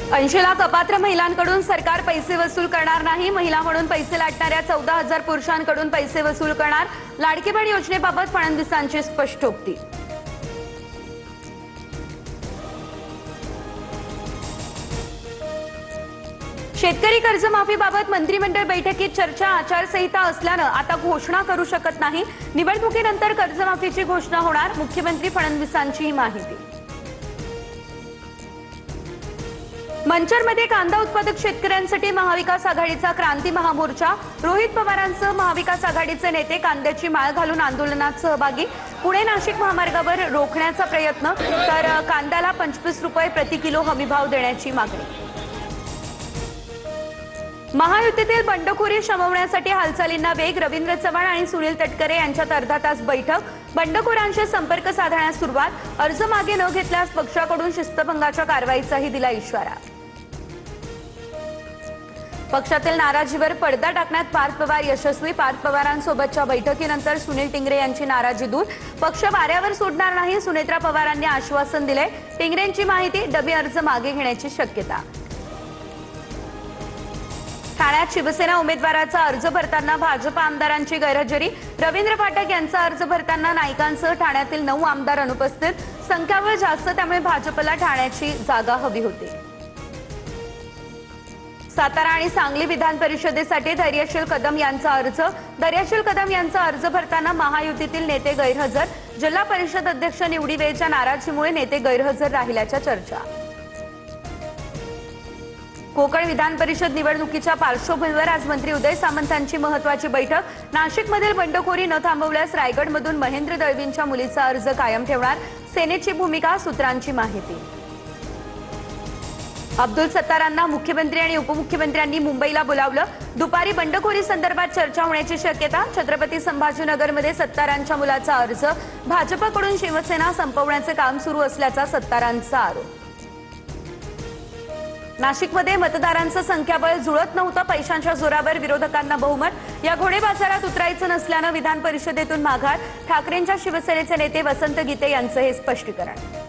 80 लाख अपात्र महिलांकडून सरकार पैसे वसूल करणार नाही। महिला म्हणून पैसे लाटणाऱ्या 14,000 पुरुषांकडून पैसे वसूल करणार। लाडकी बहीण योजनेबाबत फडणवीसांची स्पष्टोक्ती। शेतकरी कर्जमाफीबाबत मंत्रिमंडळ बैठकीत चर्चा। आचारसंहिता असल्याने आता घोषणा करू शकत नाही। निवडणुकीनंतर कर्जमाफीची घोषणा होणार। मुख्यमंत्री फडणवीसांची माहिती। मंचरमध्ये कांदा उत्पादक शेतकऱ्यांसाठी महाविकास आघाडीचा क्रांती महामोर्चा। रोहित पवारांसह महाविकास आघाडीचे नेते कांद्याची माळ घालून आंदोलनात सहभागी। पुणे नाशिक महामार्गावर रोखण्याचा प्रयत्न, तर कांद्याला 25 रुपये प्रति किलो हमीभाव देण्याची मागणी। महायुतीतील बंडखोरी शमवण्यासाठी हालचालींना वेग। रवींद्र चव्हाण आणि सुनील तटकरे यांच्यात अर्धा तास बैठक। बंडखोरांशी संपर्क साधण्यास सुरुवात। अर्ज मागे न घेतल्यास पक्षाकडून शिस्तभंगाच्या कारवाईचाही दिला इशारा। पक्षातील नाराजीवर पडदा टाकण्यात पार्थ पवार यशस्वी। पार्थ पवारांसोबतच्या बैठकीनंतर सुनील टिंगरे यांची नाराजी दूर। पक्ष वाऱ्यावर सोडणार नाही, सुनेत्रा पवारांनी आश्वासन दिले। टिंगरेंची माहिती, डमी अर्ज मागे घेण्याची शक्यता। ठाण्यात शिवसेना उमेदवाराचा अर्ज भरताना भाजप आमदारांची गैरहजेरी। रवींद्र फाटक यांचा अर्ज भरताना नाईकांसह ठाण्यातील 9 आमदार अनुपस्थित। संख्याबळ जास्त, त्यामुळे भाजपला ठाण्याची जागा हवी होती। सातारा आणि सांगली विधान परिषदेसाठी धैर्यशील कदम यांचा अर्ज। धैर्यशील कदम यांचा अर्ज भरताना महायुतीतील नेते गैरहजर। जिल्हा परिषद अध्यक्ष निवडीवेळच्या नाराजीमुळे नेते गैरहजर राहिल्याच्या चर्चा। कोकण विधान परिषद निवडणुकीच्या पार्श्वभूमीवर आज मंत्री उदय सामंतांची महत्त्वाची बैठक। नाशिकमधील बंडखोरी न थांबवल्यास रायगडमधून महेंद्र दळवींच्या मुलीचा अर्ज कायम ठेवणार। सेनेची भूमिका, सूत्रांची माहिती। अब्दुल सत्तारांना मुख्यमंत्री आणि उपमुख्यमंत्र्यांनी मुंबईला बोलावलं। दुपारी बंडखोरी संदर्भात चर्चा होण्याची शक्यता। छत्रपती संभाजीनगरमध्ये सत्तारांच्या मुलाचा अर्ज। भाजपकडून शिवसेना संपवण्याचे काम सुरू असल्याचा सत्तारांचा आरोप। नाशिकमध्ये मतदारांचं संख्याबळ जुळत नव्हतं। पैशांच्या जोरावर विरोधकांना बहुमत। या घोडे बाजारात उतरायचं नसल्यानं विधान परिषदेतून माघार। ठाकरेंच्या शिवसेनेचे नेते वसंत गीते यांचं हे स्पष्टीकरण।